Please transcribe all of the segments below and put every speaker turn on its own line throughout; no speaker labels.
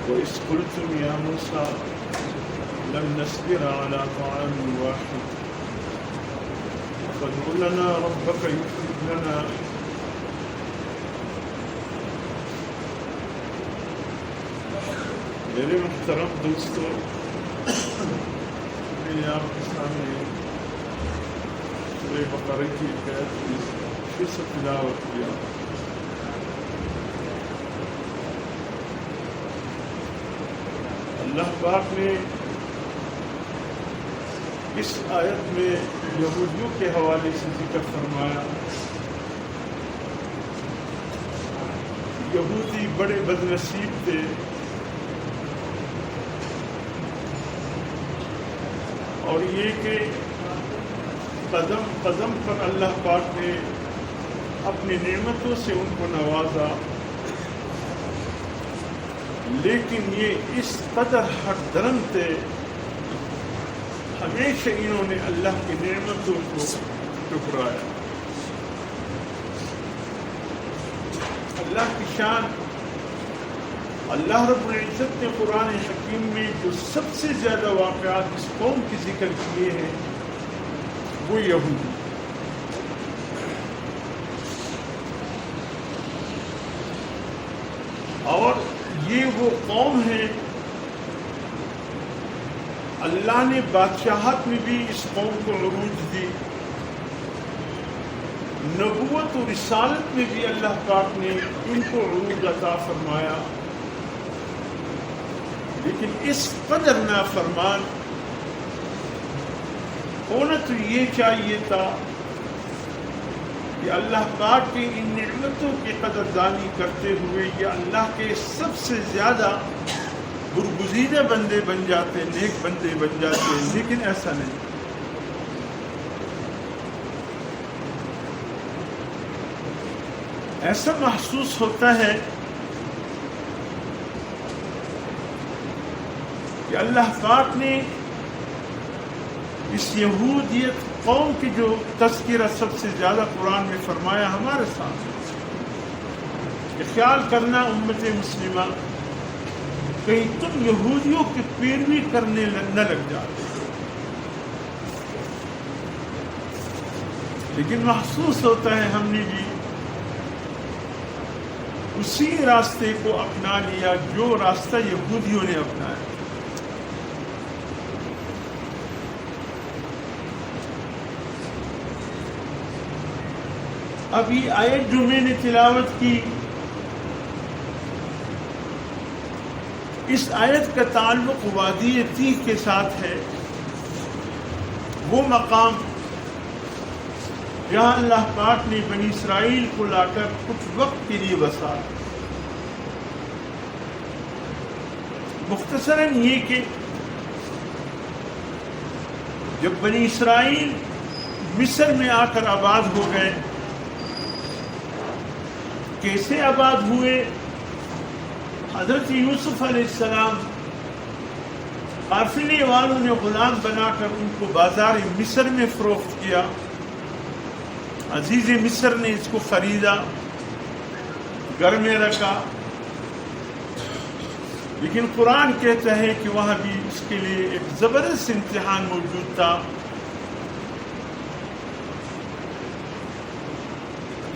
وَإِذْ قُلْتُمْ يَا مُوسَىٰ لَن نَّصْبِرَ عَلَىٰ طَعَامٍ وَاحِدٍ فَادْعُ لَنَا رَبَّكَ يُخْرِجْ لَنَا میرے محترم دوستو، میں آپ کے سامنے سورہ بقرہ کی آیت پھر سے تلاوت کیا۔ اللہ پاک نے اس آیت میں یہودیوں کے حوالے سے ذکر فرمایا۔ یہودی بڑے بد نصیب تھے، اور یہ کہ قدم قدم پر اللہ پاک نے اپنی نعمتوں سے ان کو نوازا، لیکن یہ اس قدر حق درم تھے، ہمیشہ انہوں نے اللہ کی نعمتوں کو ٹکرایا۔ اللہ کی شان، اللہ رب العزت نے قرآن حکیم میں جو سب سے زیادہ واقعات اس قوم کی ذکر کیے ہیں وہ یہودی۔ اور یہ وہ قوم ہے، اللہ نے بادشاہت میں بھی اس قوم کو عروج دی، نبوت و رسالت میں بھی اللہ پاک نے ان کو عروج عطا فرمایا، لیکن اس قدر نافرمان ہونا تو یہ چاہیے تھا کہ اللہ پاک کی ان نعمتوں کی قدردانی کرتے ہوئے یہ اللہ کے سب سے زیادہ برگزیدہ بندے بن جاتے، نیک بندے بن جاتے، لیکن ایسا نہیں۔ ایسا محسوس ہوتا ہے کہ اللہ پاک نے اس یہودیت قوم کی جو تذکرہ سب سے زیادہ قرآن میں فرمایا ہمارے سامنے، کہ خیال کرنا امت مسلمہ کہیں تم یہودیوں کی پیروی کرنے نہ لگ جاتے، لیکن محسوس ہوتا ہے ہم نے بھی اسی راستے کو اپنا لیا جو راستہ یہودیوں نے اپنایا۔ اب یہ آیت جو میں نے تلاوت کی، اس آیت کا تعلق وادی تیہ کے ساتھ ہے، وہ مقام جہاں اللہ پاک نے بنی اسرائیل کو لا کر کچھ وقت کے لیے بسا۔ مختصراً یہ کہ جب بنی اسرائیل مصر میں آ کر آباد ہو گئے، کیسے آباد ہوئے؟ حضرت یوسف علیہ السلام قافلے والوں نے غلام بنا کر ان کو بازار مصر میں فروخت کیا، عزیز مصر نے اس کو خریدا، گھر میں رکھا، لیکن قرآن کہتا ہے کہ وہاں بھی اس کے لیے ایک زبردست امتحان موجود تھا،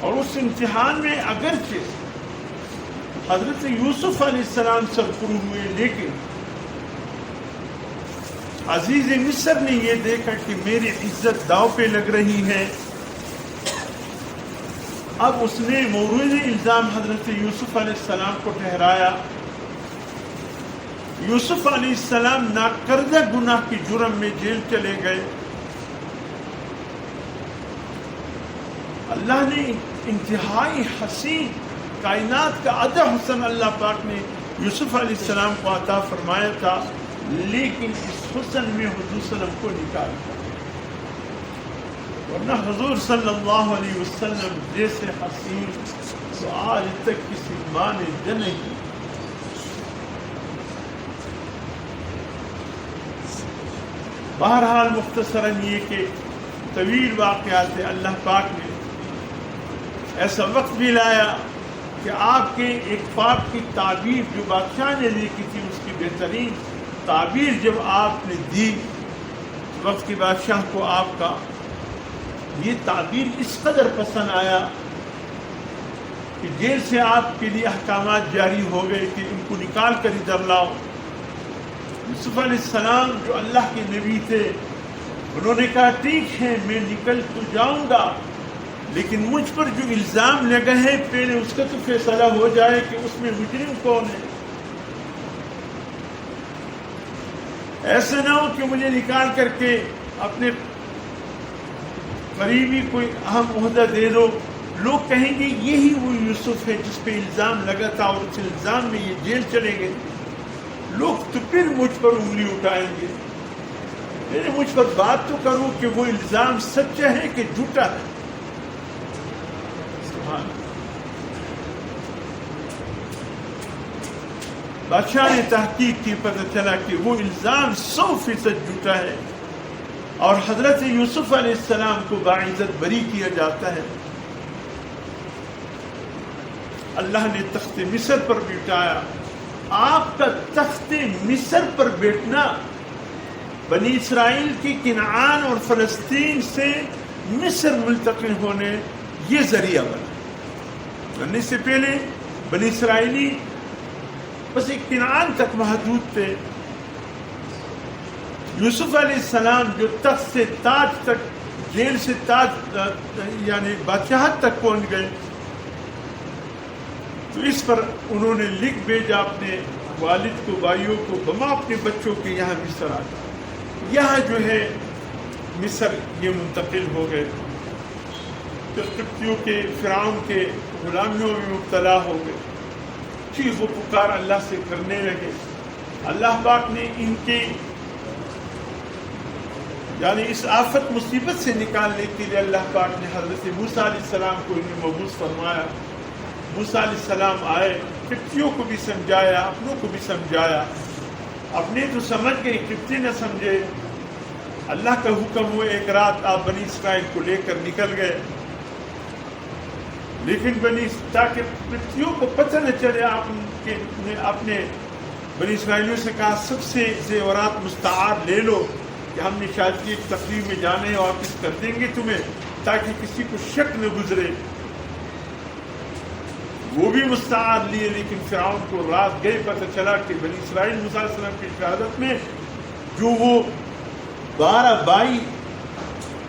اور اس امتحان میں اگرچہ حضرت یوسف علیہ السلام سرخرو ہوئے، لیکن عزیز مصر نے یہ دیکھا کہ میری عزت داؤ پہ لگ رہی ہے، اب اس نے مورد الزام حضرت یوسف علیہ السلام کو ٹھہرایا۔ یوسف علیہ السلام ناکردہ گناہ کی جرم میں جیل چلے گئے۔ اللہ نے انتہائی حسین، کائنات کا ادھا حسن اللہ پاک نے یوسف علیہ السلام کو عطا فرمایا تھا، لیکن اس حسن میں حضور صلی اللہ علیہ وسلم کو نکال دیا، ورنہ حضور صلی اللہ علیہ وسلم جیسے حسین تو آج تک کسی ماں نے جنم کی۔ بہرحال مختصراً یہ کہ طویل واقعات اللہ پاک نے ایسا وقت بھی لایا کہ آپ کے ایک خواب کی تعبیر جو بادشاہ نے لکھی تھی، اس کی بہترین تعبیر جب آپ نے دی وقت کے بادشاہ کو، آپ کا یہ تعبیر اس قدر پسند آیا کہ جیل سے آپ کے لیے احکامات جاری ہو گئے کہ ان کو نکال کر ادھر لاؤ۔ یوسف علیہ السلام جو اللہ کے نبی تھے، انہوں نے کہا ٹھیک ہے میں نکل تو جاؤں گا، لیکن مجھ پر جو الزام لگا ہے پہلے اس کا تو فیصلہ ہو جائے کہ اس میں مجرم کون ہے۔ ایسا نہ ہو کہ مجھے نکال کر کے اپنے قریبی کوئی اہم عہدہ دے دو، لوگ کہیں گے یہی وہ یوسف ہے جس پہ الزام لگا تھا اور اس الزام میں یہ جیل چلے گئے، لوگ تو پھر مجھ پر انگلی اٹھائیں گے۔ میں مجھ پر بات تو کروں کہ وہ الزام سچا ہے کہ جھوٹا ہے۔ سبحان اللہ۔ بادشاہ نے تحقیق کی، پتہ چلا کہ وہ الزام 100% جھوٹا ہے اور حضرت یوسف علیہ السلام کو باعزت بری کیا جاتا ہے۔ اللہ نے تخت مصر پر بٹھایا۔ آپ کا تخت مصر پر بیٹھنا بنی اسرائیل کی کنعان اور فلسطین سے مصر منتقل ہونے یہ ذریعہ بنا۔ بننے سے پہلے بنی اسرائیلی بس ایک کنعان تک محدود تھے۔ یوسف علیہ السلام جو تخت سے تاج تک، جیل سے تاج یعنی بادشاہت تک پہنچ گئے، تو اس پر انہوں نے لکھ بھیجا اپنے والد کو، بھائیوں کو، بما اپنے بچوں کے یہاں مصر آ جائے۔ یہاں جو ہے مصر یہ منتقل ہو گئے، تو قبطیوں کے، فرعون کے غلامیوں میں مبتلا ہو گئے، چیخ و پکار اللہ سے کرنے لگے۔ اللہ پاک نے ان کے یعنی اس آفت مصیبت سے نکالنے کے لیے اللہ پاک نے حضرت موسیٰ علیہ السلام کو انہیں مبعوث فرمایا۔ موسیٰ علیہ السلام آئے، قبطیوں کو بھی سمجھایا، اپنوں کو بھی سمجھایا۔ اپنے تو سمجھ گئے، قبطی نہ سمجھے۔ اللہ کا حکم ہوئے ایک رات آپ بنی اسرائیل کو لے کر نکل گئے، لیکن تاکہ قبطیوں کو پتہ نہ چلے، آپ نے اپنے بنی اسرائیلیوں سے کہا سب سے زیورات مستعار لے لو کہ ہم نے شاید کی ایک تقریب میں جانے اور واپس کر دیں گے تمہیں، تاکہ کسی کو شک نہ گزرے۔ وہ بھی مستعار لیے، لیکن فرعون کو رات گئے پتہ چلا کہ بنی اسرائیل موسیٰ علیہ السلام کی شہادت میں جو وہ 12 بھائی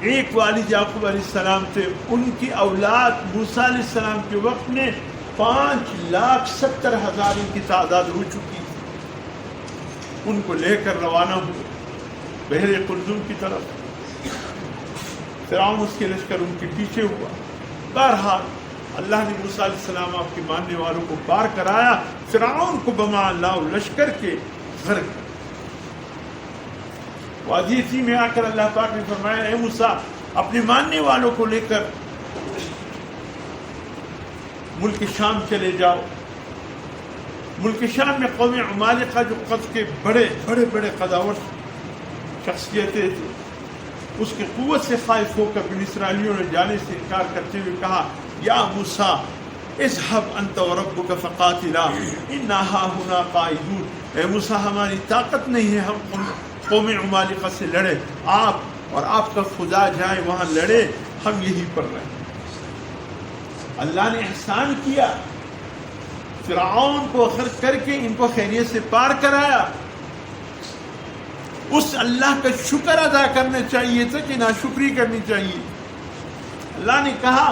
ایک والد یعقوب علیہ السلام تھے، ان کی اولاد موسیٰ علیہ السلام کے وقت میں 5,70,000 ان کی تعداد ہو چکی تھی۔ ان کو لے کر روانہ ہوئے بحر قلزم کی طرف۔ فرعون اس کے لشکر ان کے پیچھے ہوا۔ بہرحال اللہ نے موسیٰ علیہ السلام آپ کے ماننے والوں کو پار کرایا، فرعون کو بما اللہ لشکر کے غرق۔ وادی تھی میں آ کر اللہ پاک نے فرمایا اے موسیٰ اپنے ماننے والوں کو لے کر ملک شام چلے جاؤ۔ ملک شام میں قوم عمالقہ جو قد کے بڑے قداور شخصیتیں تھے، اس کی قوت سے خائف ہو کر بنی اسرائیلیوں نے جانے سے انکار کرتے ہوئے کہا یا موسیٰ اذهب انت وربک فقاتلا انا ہاہنا قاعدون۔ اے موسیٰ ہماری طاقت نہیں ہے ہم قوم عمالقہ سے لڑے، آپ اور آپ کا خدا جائیں وہاں لڑے، ہم یہی پر رہیں۔ اللہ نے احسان کیا، فرعون کو غرق کر کے ان کو خیریت سے پار کرایا۔ اس اللہ کا شکر ادا کرنا چاہیے تھا کہ ناشکری کرنی چاہیے۔ اللہ نے کہا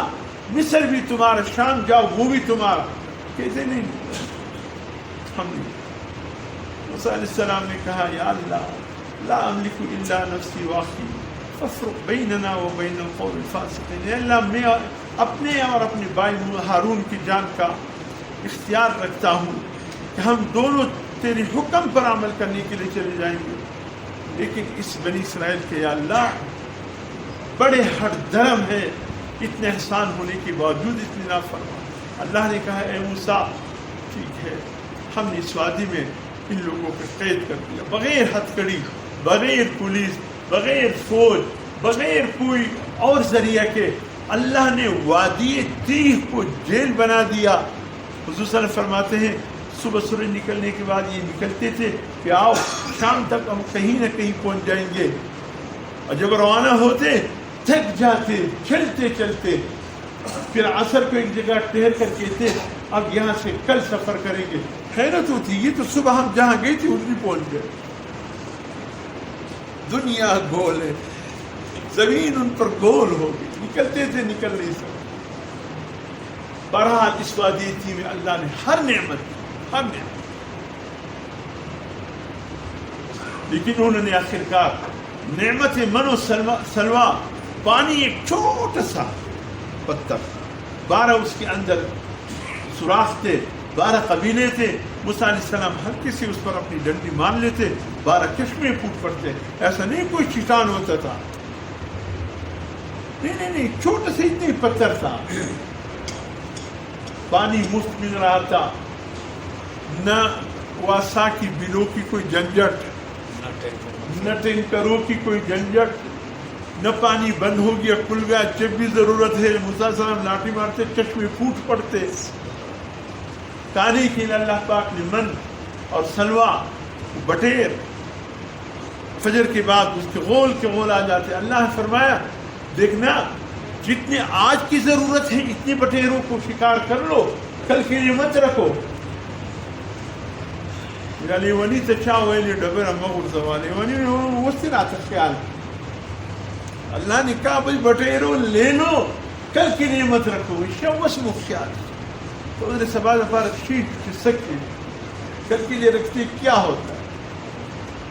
مصر بھی تمہارا، شام جاؤ وہ بھی تمہارا، کہتے نہیں ہم نہیں۔ موسیٰ علیہ السلام نے کہا یا اللہ لا املک الا نفسی واخی فافرق بیننا وبین القوم الفاسقین۔ اے اللہ میں اپنے اور اپنے بھائی ہارون کی جان کا اختیار رکھتا ہوں کہ ہم دونوں تیرے حکم پر عمل کرنے کے لیے چلے جائیں گے، لیکن اس بنی اسرائیل کے یا اللہ بڑے ہر دھرم ہے، اتنے احسان ہونے کے باوجود اتنی نافرمان۔ اللہ نے کہا اے موسیٰ ٹھیک ہے، ہم نے اس وادی میں ان لوگوں کو قید کر دیا، بغیر ہتھ کڑی، بغیر پولیس، بغیر فوج، بغیر کوئی اور ذریعہ کے اللہ نے وادی تیہ کو جیل بنا دیا۔ حضور صلی اللہ علیہ وسلم فرماتے ہیں صبح سورج نکلنے کے بعد یہ نکلتے تھے کہ آؤ شام تک ہم کہیں نہ کہیں پہنچ جائیں گے، اور جب روانہ ہوتے تھک جاتے چلتے چلتے، پھر عصر کو ایک جگہ ٹھہر کر کہتے اب یہاں سے کل سفر کریں گے۔ حیرت ہوتی یہ تو صبح ہم جہاں گئے تھے ادھر پہنچ گئے۔ دنیا گول ہے، زمین ان پر گول ہو گئی، نکلتے تھے نکل نہیں سکتے۔ بہرحال اس وادی تھی میں اللہ نے ہر نعمت، لیکن انہوں نے آخرکار نعمت من و سلوا، پانی ایک چھوٹا سا پتھر، 12 اس کے اندر سوراخ تھے، 12 قبیلے تھے، موسیٰ علیہ السلام ہلکے سے اس پر اپنی ڈنڈی مان لیتے، 12 چشمے پھوٹ پڑتے، ایسا نہیں کوئی چٹان ہوتا تھا، نہیں، چھوٹا سا اتنے پتھر تھا، پانی مفت مل رہا تھا، نہ واسا کی بلوں کی کوئی جھنجھٹ، نہ ٹینکروں کی کوئی جھنجھٹ، نہ پانی بند ہو گیا کھل گیا، جب بھی ضرورت ہے موسیٰ علیہ السلام لاٹھی مارتے چشمے پھوٹ پڑتے۔ کھانے کے لیے اللہ پاک نے من اور سلوا بٹیر، فجر کے بعد اس کے غول آ جاتے۔ اللہ نے فرمایا دیکھنا جتنے آج کی ضرورت ہے اتنے بٹیروں کو شکار کر لو، کل کے لیے مت رکھو۔ لیونی تچا ویلی ڈبر مغر زوالی ونی وسن آتا خیال، اللہ نے کہا بھائی بٹیروں لے لو، کل کے لیے مت رکھو، شوس مخیال تو ادھر سبا دفعہ شیٹ سکتے کل کے لیے رکھتے کیا ہوتا ہے۔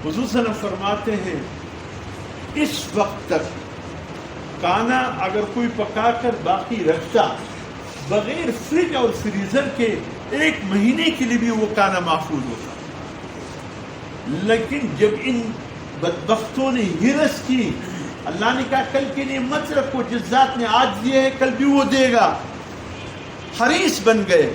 حضور صلی اللہ علیہ وسلم فرماتے ہیں اس وقت تک کھانا اگر کوئی پکا کر باقی رکھتا بغیر فریج اور فریزر کے 1 مہینے کے لیے بھی وہ کھانا محفوظ ہوتا، لیکن جب ان بدبختوں نے ہرس کی، اللہ نے کہا کل کے لیے مت رکھو، جس ذات نے آج دیا ہے کل بھی وہ دے گا، حریص بن گئے۔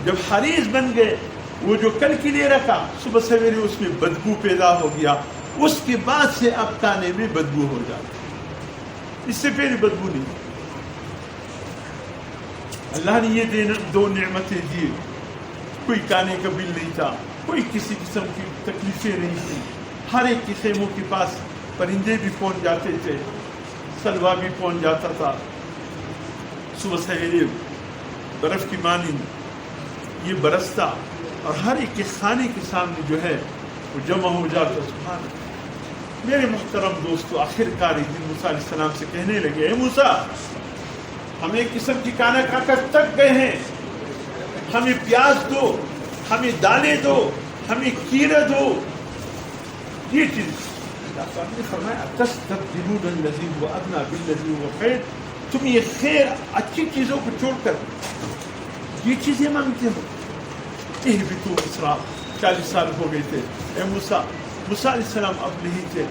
جب حریص بن گئے وہ جو کل کے لیے رکھا صبح سویرے اس میں بدبو پیدا ہو گیا، اس کے بعد سے اب کھانے میں بدبو ہو جاتی، اس سے پہلے بدبو نہیں۔ اللہ نے یہ 2 نعمتیں دی، کوئی کھانے کا بل نہیں تھا، کوئی کسی قسم کی تکلیفیں نہیں تھی، ہر ایک کے خیموں کے پاس پرندے بھی پہنچ جاتے تھے، سلوا بھی پہنچ جاتا تھا، صبح سویرے برف کی مانند یہ برستا، اور ہر ایک کے خانے کے سامنے جو ہے وہ جمع ہو جاتا۔ سبحان اللہ۔ میرے محترم دوستو، آخر کار ایک دن موسیٰ علیہ السلام سے کہنے لگے اے موسیٰ، ہم ایک قسم کی کھانا کھا کر تک گئے ہیں، ہمیں پیاز دو، ہمیں دالیں دو، ہمیں کیڑے دو، یہ چیز۔ اللہ پاک نے فرمایا تستبدلون الذی هو ادنی بالذی هو خیر، تم یہ خیر اچھی چیزوں کو چھوڑ کر یہ چیزیں مانگتے ہو۔ اہبطوا مصرا، 40 سال ہو گئے تھے اے موسیٰ علیہ السلام اب نہیں تھے،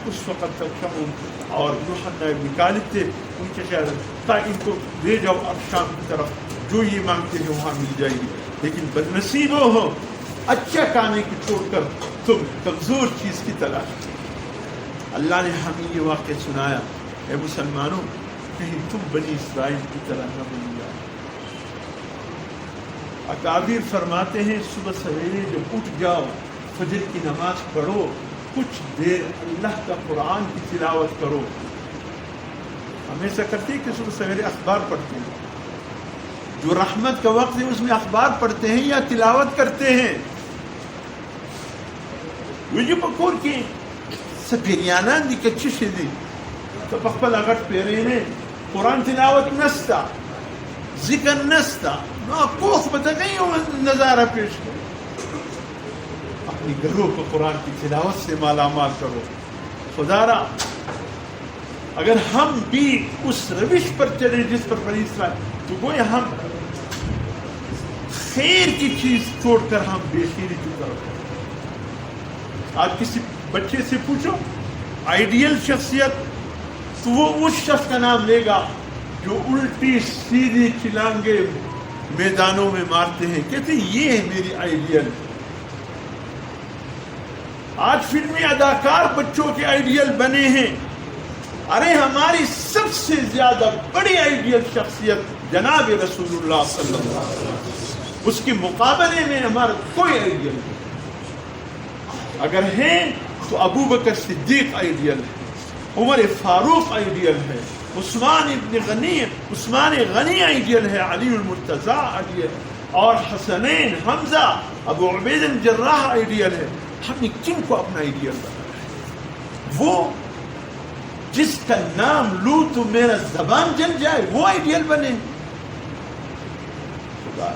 اس وقت تک شمعون اور یوحنا ابن کالب تھے، ان کے خیال تھا ان کو لے جاؤ اب شام کی طرف، جو یہ مانگتے ہیں وہاں مل جائے گی، لیکن بدنصیبو ہو اچھا کھانے کو چھوڑ کر تم کمزور چیز کی تلاش۔ اللہ نے ہمیں یہ واقعہ سنایا، اے مسلمانوں کہیں تم بنی اسرائیل کی طرح نہ بن جاؤ۔ اکابر فرماتے ہیں صبح سویرے جب اٹھ جاؤ فجر کی نماز پڑھو، کچھ دیر اللہ کا قرآن کی تلاوت کرو۔ ہم ایسا کرتے ہیں کہ صبح سویرے اخبار پڑھتے ہیں، جو رحمت کا وقت ہے اس میں اخبار پڑھتے ہیں یا تلاوت کرتے ہیں۔ ویجو پکور کی سپیریانان دی کچھ دی تو پخپل اگٹ پیرینے قرآن تلاوت نستا، ذکر نستا، کوخ بتگئی نظارہ پیش کرو، اپنی گھروں کو قرآن کی تلاوت سے مالا مال کرو۔ خدا را اگر ہم بھی اس روش پر چلے جس پر بنی اسرائیل، تو گویا ہم خیر کی چیز چھوڑ کر ہم بے خیری کی طرف۔ آج کسی بچے سے پوچھو آئیڈیل شخصیت، تو وہ اس شخص کا نام لے گا جو الٹی سیدھی چھلانگے میدانوں میں مارتے ہیں، کہتے ہیں یہ ہے میری آئیڈیل۔ آج فلمی اداکار بچوں کے آئیڈیل بنے ہیں۔ ارے ہماری سب سے زیادہ بڑی آئیڈیل شخصیت جناب رسول اللہ صلی اللہ علیہ وسلم، اس کے مقابلے میں ہمارا کوئی آئیڈیل نہیں. اگر ہیں تو ابو بکر صدیق آئیڈیل ہے، عمر فاروق آئیڈیل ہے، عثمان غنی آئیڈیل ہے، علی المرتضی آئیڈیل ہے، اور حسنین حمزہ ابو عبید الجراح آئیڈیل ہے. ہم نے کن کو اپنا آئیڈیل بنایا ہے؟ وہ جس کا نام لوں تو میرا زبان جل جائے وہ آئیڈیل بنے. خدا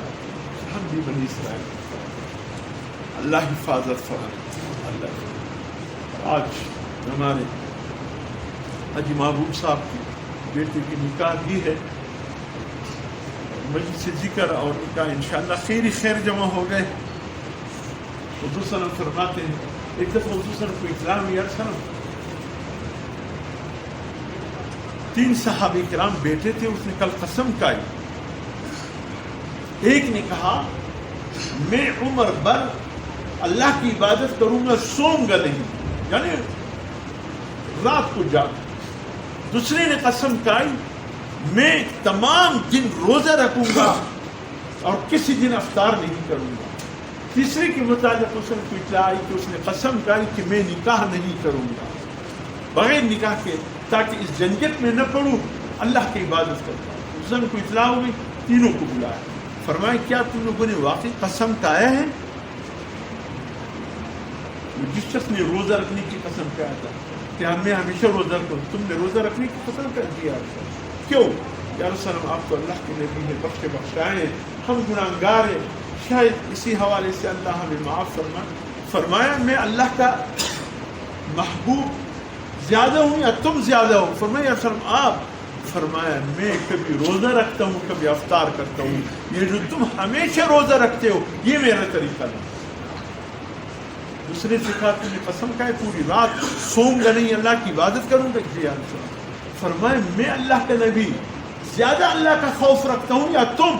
ہم بھی بنی اسرائیل، اللہ حفاظت فرمائے. آج ہمارے حاجی محبوب صاحب کی بیٹے کی نکاح بھی ہے، مجلس سے ذکر اور نکاح انشاءاللہ خیر جمع ہو گئے. حضور صلی اللہ علیہ وسلم فرماتے ہیں، ایک دفعہ حضور صلی اللہ علیہ وسلم کو اطلاع ہوئی، یا رسول اللہ 3 صحابہ کرام بیٹے تھے، اس نے کل قسم کھائی. ایک نے کہا میں عمر بھر اللہ کی عبادت کروں گا، سوؤں گا نہیں، یعنی رات کو جاگ. دوسرے نے قسم کھائی میں تمام دن روزہ رکھوں گا اور کسی دن افطار نہیں کروں گا. تیسرے کے متعلق اس نے اطلاع آئی کہ اس نے قسم کھائی کہ میں نکاح نہیں کروں گا، بغیر نکاح کے، تاکہ اس جنجت میں نہ پڑوں، اللہ کی عبادت کرتا ہوں. اس نے کو اطلاع ہوئی، تینوں کو بلایا، فرمایا کیا تم لوگوں نے واقعی قسم کھایا ہے؟ جس شخص نے روزہ رکھنے کی قسم کھایا تھا کہ میں ہمیشہ روزہ رکھوں، تم نے روزہ رکھنے کی قسم کر دیا. کیوں؟ یا رسول اللہ آپ تو اللہ کے نبی ہیں، بخشے بخشائے ہیں، ہم گناہگار ہیں، شاید اسی حوالے سے اللہ ہمیں معاف فرمایا میں اللہ کا محبوب زیادہ ہوں یا تم زیادہ ہو؟ فرمایا یا رسول اللہ آپ. فرمایا میں کبھی روزہ رکھتا ہوں، کبھی افطار کرتا ہوں، یہ جو تم ہمیشہ روزہ رکھتے ہو یہ میرا طریقہ نہیں. دوسرے سے کہا تم نے قسم کھائی پوری رات سوؤں گا نہیں، اللہ کی عبادت کروں گا. جی یا رسول اللہ. فرمایا میں اللہ کا نبی زیادہ اللہ کا خوف رکھتا ہوں یا تم؟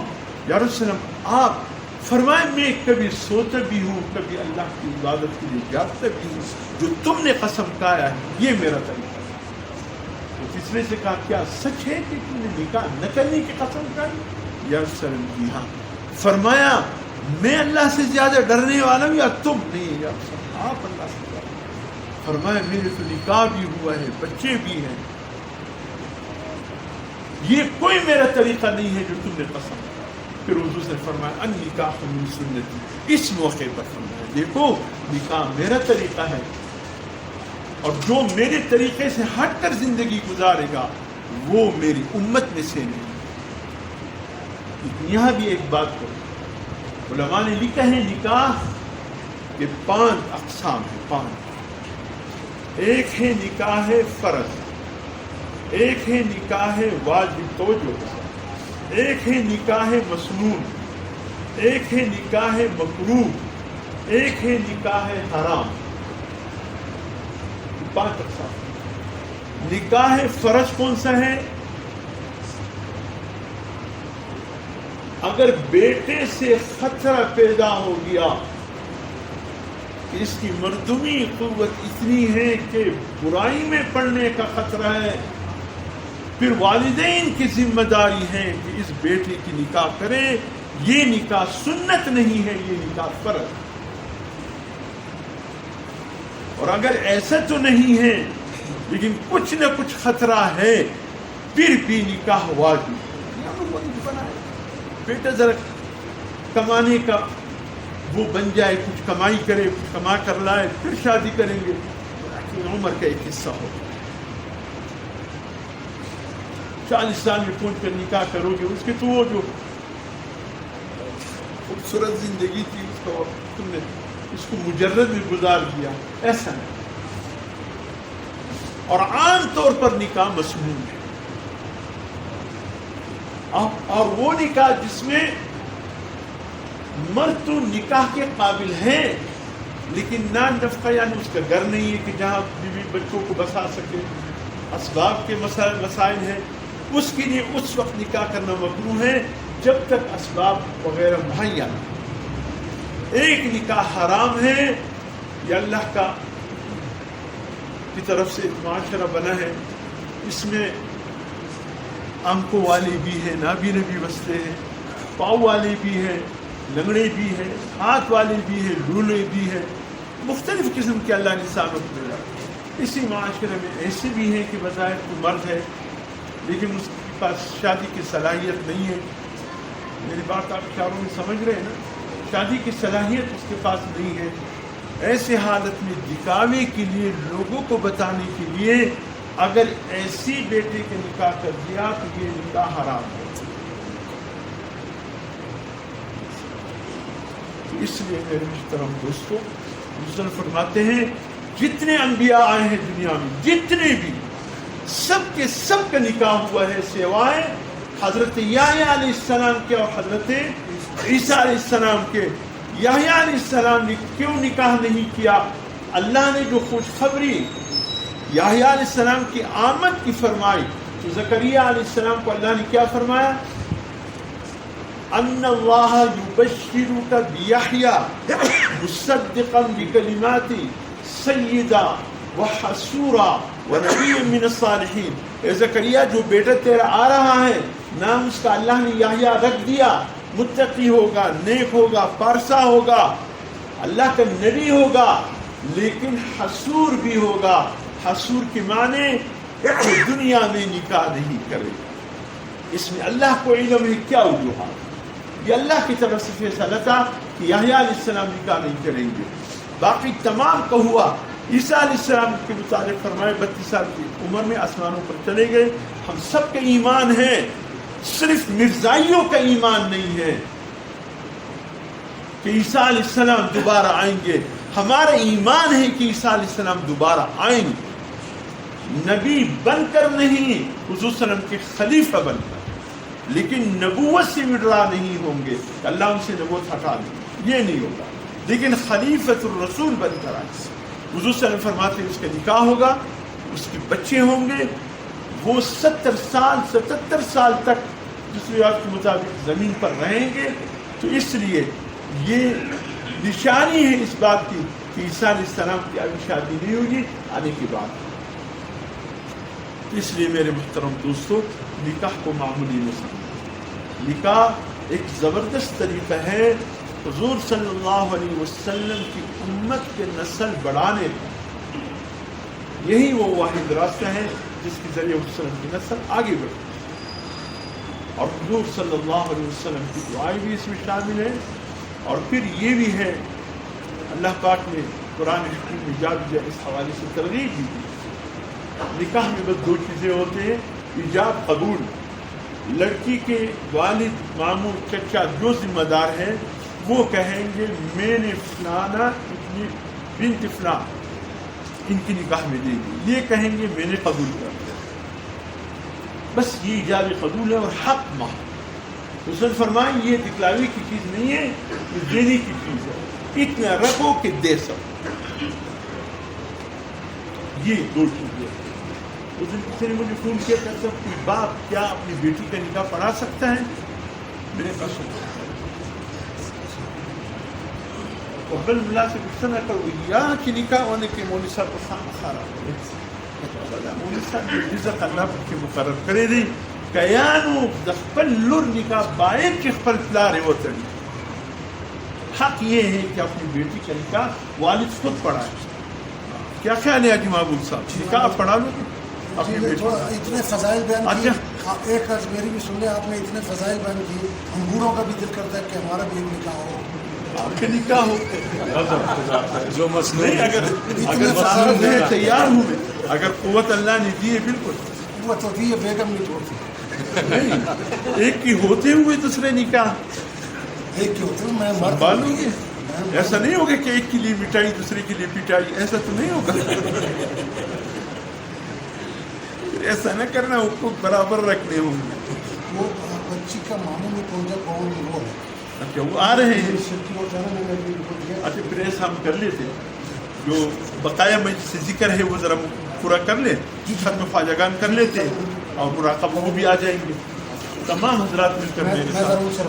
یا رسول اللہ آپ. فرمایا میں کبھی سوتا بھی ہوں، کبھی اللہ کی عبادت کے لیے جاگتا بھی ہوں، جو تم نے قسم کھایا ہے یہ میرا طریقہ ہے. تو تیسرے سے کہا کیا سچ ہے کہ تم نے نکاح نہ کرنے کی قسم کھائی؟ یا رسول اللہ جی ہاں. فرمایا میں اللہ سے زیادہ ڈرنے والا ہوں یا تم؟ نہیں یا رسول اللہ آپ اللہ سے زیادہ. فرمایا میرے تو نکاح بھی ہوا ہے، بچے بھی ہیں، یہ کوئی میرا طریقہ نہیں ہے جو تم نے قسم کھائی. پھر حضور سے فرمایا ان نکاح من سنتی. اس موقع پر فرمایا دیکھو نکاح میرا طریقہ ہے، اور جو میرے طریقے سے ہٹ کر زندگی گزارے گا وہ میری امت میں سے نہیں. یہاں بھی ایک بات کرو، علماء نے لکھا ہے نکاح کے 5 اقسام ہیں، 5. ایک ہے نکاح فرض، ایک ہے نکاح واجب توجہ، ایک ہے نکاح مسنون، ایک ہے نکاح مکروہ، ایک ہے نکاح حرام. 5 اقسام. نکاح فرض کون سا ہے؟ اگر بیٹے سے خطرہ پیدا ہو گیا، اس کی مردمی قوت اتنی ہے کہ برائی میں پڑنے کا خطرہ ہے، پھر والدین کی ذمہ داری ہے کہ اس بیٹے کی نکاح کریں. یہ نکاح سنت نہیں ہے، یہ نکاح فرض. اور اگر ایسا تو نہیں ہے لیکن کچھ نہ کچھ خطرہ ہے، پھر بھی نکاح واجب. بیٹا ذرا کمانے کا وہ بن جائے، کچھ کمائی کرے، کچھ کما کر لائے، پھر شادی کریں گے. عمر کا ایک حصہ ہو، 40 سال میں پہنچ کر نکاح کرو گے، اس کے تو وہ جو خوبصورت زندگی تھی اس کو تم نے اس کو مجرد میں گزار دیا. ایسا نہیں. اور عام طور پر نکاح مسنون ہے، اور وہ نکاح جس میں مرد تو نکاح کے قابل ہے لیکن نہ نفقہ، یعنی اس کا گھر نہیں ہے کہ جہاں بیوی بچوں کو بسا سکے، اسباب کے مسائل ہیں، اس کے لیے اس وقت نکاح کرنا مکروہ ہے جب تک اسباب وغیرہ مہیا نہ. ایک نکاح حرام ہے، یہ اللہ کی طرف سے معاشرہ بنا ہے، اس میں آنکھوں والے بھی ہیں، نابینے بھی بستے ہیں، پاؤں والے بھی ہیں، لنگڑے بھی ہیں، ہاتھ والے بھی ہیں، لولے بھی ہیں، مختلف قسم کے اللہ نے انسانوں کو ملا۔ اسی معاشرے میں ایسے بھی ہیں کہ بظاہر کوئی مرد ہے لیکن اس کے پاس شادی کی صلاحیت نہیں ہے۔ میری بات آپ اشاروں میں سمجھ رہے ہیں نا؟ شادی کی صلاحیت اس کے پاس نہیں ہے۔ ایسے حالت میں دکھاوے کے لیے، لوگوں کو بتانے کے لیے اگر ایسی بیٹے کے نکاح کر دیا تو یہ نکاح حرام ہے۔ اس لیے میرے محترم دوستو، حضور فرماتے ہیں جتنے انبیاء آئے ہیں دنیا میں، جتنے بھی، سب کے سب کا نکاح ہوا ہے سوائے حضرت یحییٰ علیہ السلام کے اور حضرت عیسیٰ علیہ السلام کے۔ یحییٰ علیہ السلام نے کیوں نکاح نہیں کیا؟ اللہ نے جو خوشخبری یحییٰ علیہ السلام کی آمد کی فرمائی تو زکریا علیہ السلام کو اللہ نے کیا فرمایا؟ ان اللہ یبشرک بیحییٰ مصدقا بکلمات سیدا وحسورا ونبی من الصالحین۔ اے زکریا، جو بیٹا تیرا آ رہا ہے، نام اس کا اللہ نے یحییٰ رکھ دیا، متقی ہوگا، نیک ہوگا، پارسا ہوگا، اللہ کا نبی ہوگا، لیکن حسور بھی ہوگا۔ حسور کے معنی کہ دنیا میں نکاح نہیں کرے گا۔ اس میں اللہ کو علم ہے کیا وجوہات، یہ اللہ کی طرف سے فیصلہ تھا کہ یحییٰ علیہ السلام نکاح نہیں کریں گے۔ باقی تمام کا ہوا۔ عیسیٰ علیہ السلام کے متعلق فرمائے 32 سال کی عمر میں آسمانوں پر چلے گئے۔ ہم سب کا ایمان ہے، صرف مرزائیوں کا ایمان نہیں ہے کہ عیسیٰ علیہ السلام دوبارہ آئیں گے۔ ہمارا ایمان ہے کہ عیسیٰ علیہ السلام دوبارہ آئیں گے، نبی بن کر نہیں، حضور صلی اللہ علیہ وسلم کے خلیفہ بن کر، لیکن نبوت سے وڈرا نہیں ہوں گے، اللہ ان سے نبوت ہٹا دیں، یہ نہیں ہوگا، لیکن خلیفۃ الرسول بن کر آئے۔ حضور صلی اللہ علیہ وسلم فرماتے ہیں اس کا نکاح ہوگا، اس کے بچے ہوں گے، وہ 77 سال تک دوسری بات کے مطابق زمین پر رہیں گے۔ تو اس لیے یہ نشانی ہے اس بات کی کہ عیسیٰ علیہ السلام کی ابھی شادی نہیں ہوگی آنے کے بعد۔ اس لیے میرے محترم دوستو، نکاح کو معمولی نہ سمجھیں۔ نکاح ایک زبردست طریقہ ہے حضور صلی اللہ علیہ وسلم کی امت کے نسل بڑھانے کا۔ یہی وہ واحد راستہ ہے جس کے ذریعے حضور صلی اللہ علیہ وسلم کی نسل آگے بڑھے، اور حضور صلی اللہ علیہ وسلم کی دعائیں بھی اس میں شامل ہیں۔ اور پھر یہ بھی ہے، اللہ پاک نے قرآن حکیم میں ایجاب اس حوالے سے ترغیب بھی دی۔ نکاح میں بس 2 چیزیں ہوتے ہیں، ایجاب، قبول۔ لڑکی کے والد، ماموں، چچا جو ذمہ دار ہیں وہ کہیں گے میں نے فلانا اپنی بنت فلاں ان کی نکاح میں دے دی، یہ کہیں گے میں نے قبول کر دیا، بس یہ ایجاب قبول ہے اور حق مہر۔ اس نے فرمایا یہ دکھلاوے کی چیز نہیں ہے، یہ دینے کی چیز ہے، اتنا رکھو کہ دے سکو۔ یہ 2 چیزیں۔ اس دن کسی نے مجھے فون کیا کہ کوئی باپ کیا اپنی بیٹی کا نکاح پڑھا سکتا ہے؟ میں نے کہا سکتا ہے، اور بل ملا سے غصہ نہ کرو، یہاں کی نکاح ہونے کے مولوی صاحب کو خام خراب مولوی صاحب یہ رزق اللہ کے مقرر کرے دی کیانو دخپل لور نکاح باید کہ خپل پلار ہے وہ تڑی۔ حق یہ ہے کہ اپنی بیٹی کا نکاح والد خود پڑھائے۔ کیا خیال ہے حاجی محبوب صاحب، نکاح پڑھا لو اپنی بیٹی؟
اتنے فضائل بیان کیے، ایک عرض میری بھی سن لیں، آپ نے اتنے فضائل بیان کیے، ہم بوڑھوں کا بھی دل کرتا ہے کہ ہمارا بھی ایک نکاح ہو،
آپ کے نکاح ہو
جو مسئلہ
نہیں، اگر تیار ہوئے، اگر قوت اللہ نے دی ہے، بالکل
وہ تو دی ہے، بیگم نہیں چھوڑتی۔
نہیں، ایک کی ہوتے ہوئے دوسرے نکاح
ایک کی ہوتے ہوئے میں
سنبھالوں گے، ایسا نہیں ہوگا کہ ایک کے لیے مٹائی دوسرے کے لیے پٹائی، ایسا تو نہیں ہوگا۔ ایسا نہ کرنا، حقوق برابر رکھنے ہوں گے۔
وہ بچی کا ماموں میں پہنچا کون وہ ہے،
اچھا وہ آ رہے ہیں،
اچھا
اچھا پھر ایسا ہم کر لیتے، جو بقایا مجلس سے ذکر ہے وہ ذرا پورا کر لیں، ختم خواجگان کر لیتے، اور مراقبہ وہ بھی آ جائیں گے، تمام حضرات مل کر میرے ساتھ۔